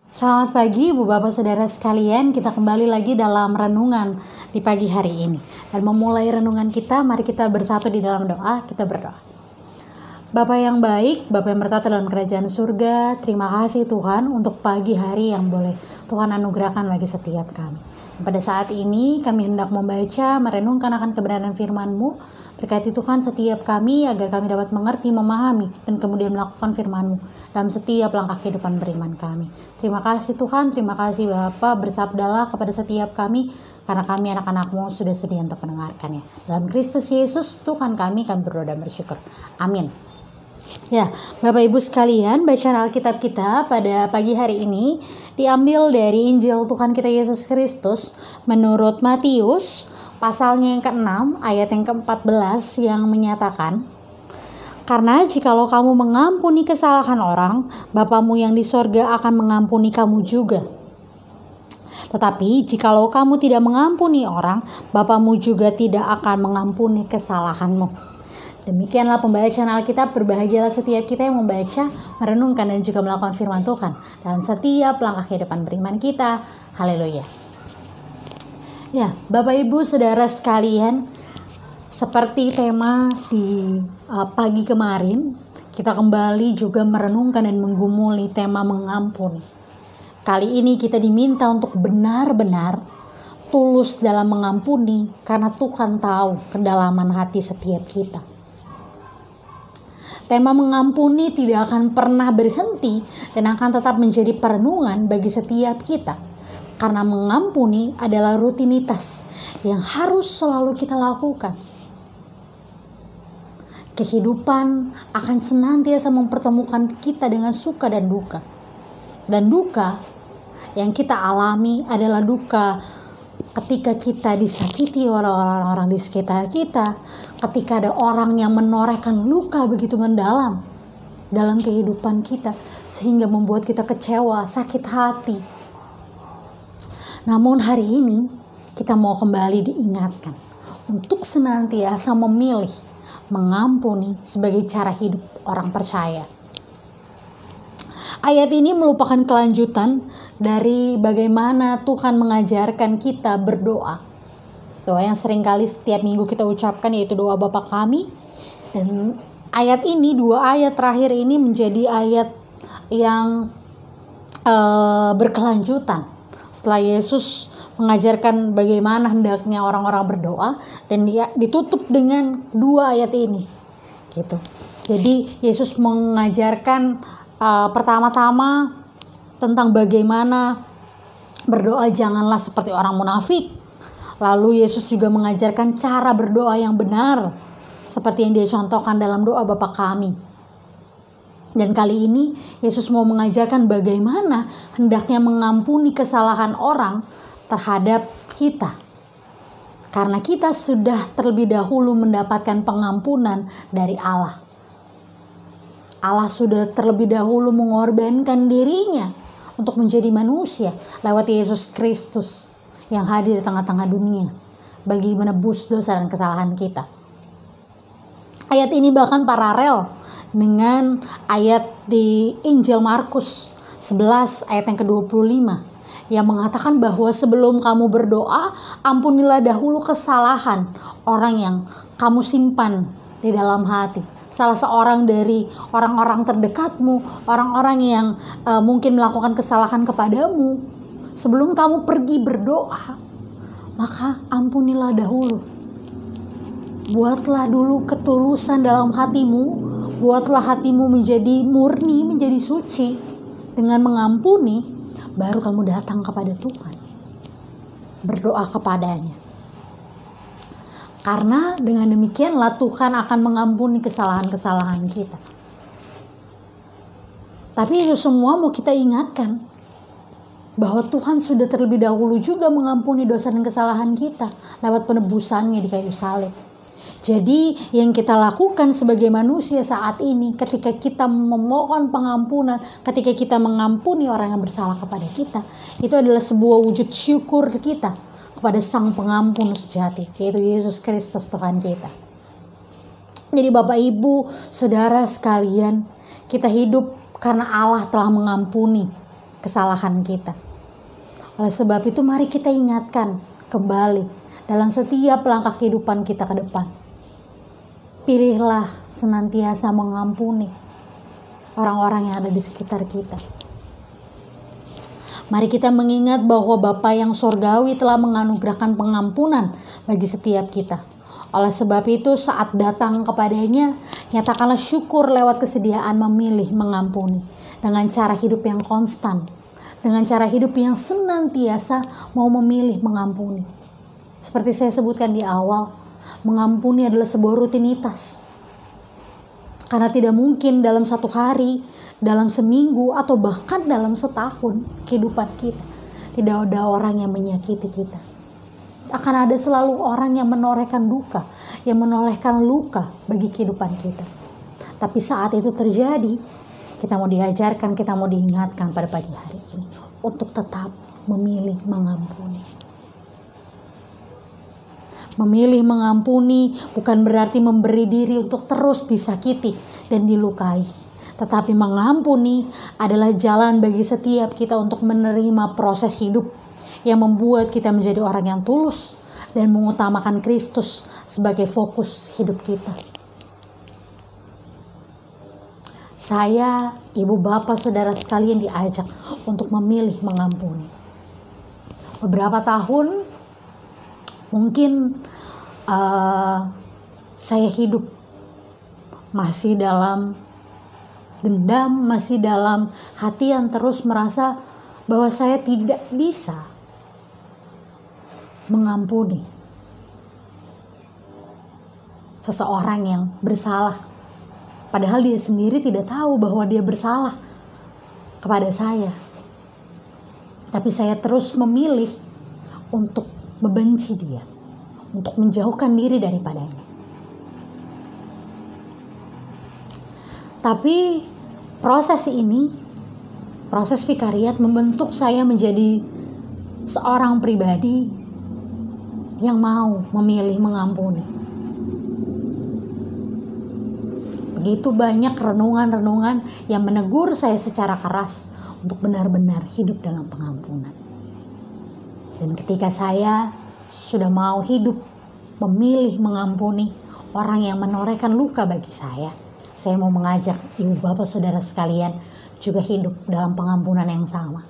Selamat pagi Ibu Bapak Saudara sekalian, kita kembali lagi dalam renungan di pagi hari ini. Dan memulai renungan kita, mari kita bersatu di dalam doa, kita berdoa. Bapa yang baik, Bapa yang bertata dalam kerajaan surga, terima kasih Tuhan untuk pagi hari yang boleh Tuhan anugerahkan bagi setiap kami. Dan pada saat ini kami hendak membaca, merenungkan akan kebenaran firman-Mu. Berkati Tuhan setiap kami agar kami dapat mengerti, memahami, dan kemudian melakukan firman-Mu dalam setiap langkah kehidupan beriman kami. Terima kasih Tuhan, terima kasih Bapa, bersabdalah kepada setiap kami, karena kami anak-anak-Mu sudah sedia untuk mendengarkannya. Dalam Kristus Yesus Tuhan kami berdoa dan bersyukur. Amin. Ya, Bapak Ibu sekalian, bacaan Alkitab kita pada pagi hari ini diambil dari Injil Tuhan kita Yesus Kristus menurut Matius pasalnya yang ke-6 ayat yang ke-14 yang menyatakan, "Karena jikalau kamu mengampuni kesalahan orang, Bapamu yang di sorga akan mengampuni kamu juga. Tetapi jikalau kamu tidak mengampuni orang, Bapamu juga tidak akan mengampuni kesalahanmu." Demikianlah pembacaan Alkitab. Berbahagialah setiap kita yang membaca, merenungkan, dan juga melakukan firman Tuhan dalam setiap langkah kehidupan beriman kita. Haleluya. Ya, Bapak Ibu Saudara sekalian, seperti tema di pagi kemarin, kita kembali juga merenungkan dan menggumuli tema mengampuni. Kali ini kita diminta untuk benar-benar tulus dalam mengampuni, karena Tuhan tahu kedalaman hati setiap kita. Tema mengampuni tidak akan pernah berhenti dan akan tetap menjadi perenungan bagi setiap kita. Karena mengampuni adalah rutinitas yang harus selalu kita lakukan. Kehidupan akan senantiasa mempertemukan kita dengan suka dan duka. Dan duka yang kita alami adalah duka ketika kita disakiti oleh orang-orang di sekitar kita, ketika ada orang yang menorehkan luka begitu mendalam dalam kehidupan kita, sehingga membuat kita kecewa, sakit hati. Namun hari ini kita mau kembali diingatkan untuk senantiasa memilih mengampuni sebagai cara hidup orang percaya. Ayat ini merupakan kelanjutan dari bagaimana Tuhan mengajarkan kita berdoa. Doa yang seringkali setiap minggu kita ucapkan, yaitu doa Bapa kami. Dan ayat ini, dua ayat terakhir ini menjadi ayat yang berkelanjutan. Setelah Yesus mengajarkan bagaimana hendaknya orang-orang berdoa, dan dia ditutup dengan dua ayat ini. Gitu. Jadi Yesus mengajarkan pertama-tama tentang bagaimana berdoa janganlah seperti orang munafik. Lalu Yesus juga mengajarkan cara berdoa yang benar seperti yang dia contohkan dalam doa Bapa kami. Dan kali ini Yesus mau mengajarkan bagaimana hendaknya mengampuni kesalahan orang terhadap kita. Karena kita sudah terlebih dahulu mendapatkan pengampunan dari Allah. Allah sudah terlebih dahulu mengorbankan dirinya untuk menjadi manusia lewat Yesus Kristus yang hadir di tengah-tengah dunia bagi menebus dosa dan kesalahan kita. Ayat ini bahkan paralel dengan ayat di Injil Markus 11 ayat yang ke-25 yang mengatakan bahwa sebelum kamu berdoa, ampunilah dahulu kesalahan orang yang kamu simpan di dalam hati. Salah seorang dari orang-orang terdekatmu, orang-orang yang mungkin melakukan kesalahan kepadamu, sebelum kamu pergi berdoa, maka ampunilah dahulu. Buatlah dulu ketulusan dalam hatimu, buatlah hatimu menjadi murni, menjadi suci. Dengan mengampuni, baru kamu datang kepada Tuhan, berdoa kepadanya. Karena dengan demikianlah Tuhan akan mengampuni kesalahan-kesalahan kita. Tapi itu semua mau kita ingatkan bahwa Tuhan sudah terlebih dahulu juga mengampuni dosa dan kesalahan kita lewat penebusannya di kayu salib. Jadi yang kita lakukan sebagai manusia saat ini ketika kita memohon pengampunan, ketika kita mengampuni orang yang bersalah kepada kita, itu adalah sebuah wujud syukur kita kepada Sang Pengampun sejati, yaitu Yesus Kristus Tuhan kita. Jadi Bapak Ibu Saudara sekalian, kita hidup karena Allah telah mengampuni kesalahan kita. Oleh sebab itu mari kita ingatkan kembali dalam setiap langkah kehidupan kita ke depan. Pilihlah senantiasa mengampuni orang-orang yang ada di sekitar kita. Mari kita mengingat bahwa Bapa yang sorgawi telah menganugerahkan pengampunan bagi setiap kita. Oleh sebab itu saat datang kepadanya, nyatakanlah syukur lewat kesediaan memilih mengampuni. Dengan cara hidup yang konstan. Dengan cara hidup yang senantiasa mau memilih mengampuni. Seperti saya sebutkan di awal, mengampuni adalah sebuah rutinitas. Karena tidak mungkin dalam satu hari, dalam seminggu, atau bahkan dalam setahun kehidupan kita, tidak ada orang yang menyakiti kita. Akan ada selalu orang yang menorehkan duka, yang menolehkan luka bagi kehidupan kita. Tapi saat itu terjadi, kita mau diajarkan, kita mau diingatkan pada pagi hari ini untuk tetap memilih mengampuni. Memilih mengampuni bukan berarti memberi diri untuk terus disakiti dan dilukai. Tetapi mengampuni adalah jalan bagi setiap kita untuk menerima proses hidup yang membuat kita menjadi orang yang tulus dan mengutamakan Kristus sebagai fokus hidup kita. Saya, ibu, bapak, saudara sekalian diajak untuk memilih mengampuni. Beberapa tahun mungkin saya hidup masih dalam dendam, masih dalam hati yang terus merasa bahwa saya tidak bisa mengampuni seseorang yang bersalah. Padahal dia sendiri tidak tahu bahwa dia bersalah kepada saya. Tapi saya terus memilih untuk membenci dia, untuk menjauhkan diri daripadanya. Tapi proses ini, proses vikariat membentuk saya menjadi seorang pribadi yang mau memilih mengampuni. Begitu banyak renungan-renungan yang menegur saya secara keras untuk benar-benar hidup dalam pengampunan. Dan ketika saya sudah mau hidup memilih mengampuni orang yang menorehkan luka bagi saya mau mengajak ibu bapak saudara sekalian juga hidup dalam pengampunan yang sama.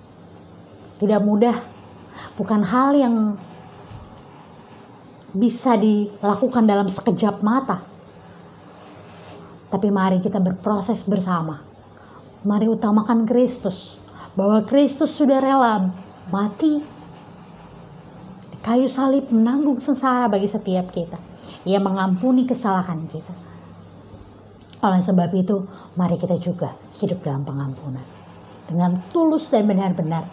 Tidak mudah, bukan hal yang bisa dilakukan dalam sekejap mata. Tapi mari kita berproses bersama. Mari utamakan Kristus, bahwa Kristus sudah rela mati di kayu salib menanggung sengsara bagi setiap kita. Ia mengampuni kesalahan kita. Oleh sebab itu, mari kita juga hidup dalam pengampunan. Dengan tulus dan benar-benar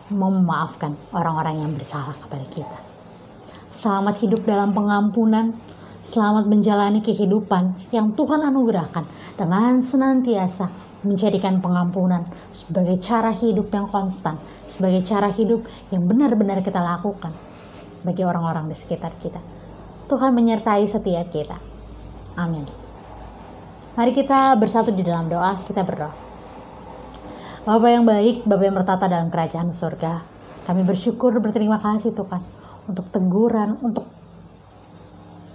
memaafkan orang-orang yang bersalah kepada kita. Selamat hidup dalam pengampunan. Selamat menjalani kehidupan yang Tuhan anugerahkan dengan senantiasa menjadikan pengampunan sebagai cara hidup yang konstan. Sebagai cara hidup yang benar-benar kita lakukan bagi orang-orang di sekitar kita. Tuhan menyertai setiap kita. Amin. Mari kita bersatu di dalam doa, kita berdoa. Bapa yang baik, Bapa yang bertata dalam kerajaan surga, kami bersyukur, berterima kasih Tuhan untuk teguran, untuk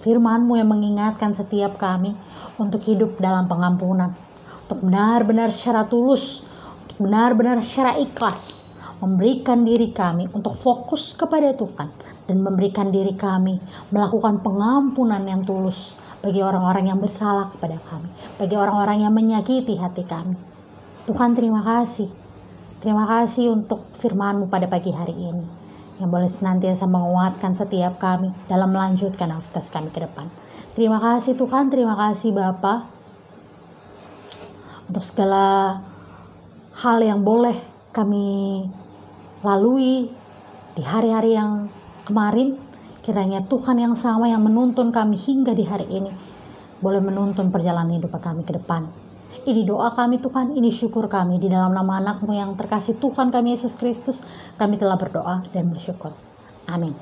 firman-Mu yang mengingatkan setiap kami untuk hidup dalam pengampunan, untuk benar-benar secara tulus, untuk benar-benar secara ikhlas, memberikan diri kami untuk fokus kepada Tuhan, dan memberikan diri kami melakukan pengampunan yang tulus bagi orang-orang yang bersalah kepada kami, bagi orang-orang yang menyakiti hati kami. Tuhan terima kasih. Terima kasih untuk firman-Mu pada pagi hari ini, yang boleh senantiasa menguatkan setiap kami dalam melanjutkan aktivitas kami ke depan. Terima kasih Tuhan, terima kasih Bapa untuk segala hal yang boleh kami lalui di hari-hari yang kemarin. Kiranya Tuhan yang sama yang menuntun kami hingga di hari ini boleh menuntun perjalanan hidup kami ke depan. Ini doa kami Tuhan, ini syukur kami. Di dalam nama anak-Mu yang terkasih Tuhan kami Yesus Kristus, kami telah berdoa dan bersyukur. Amin.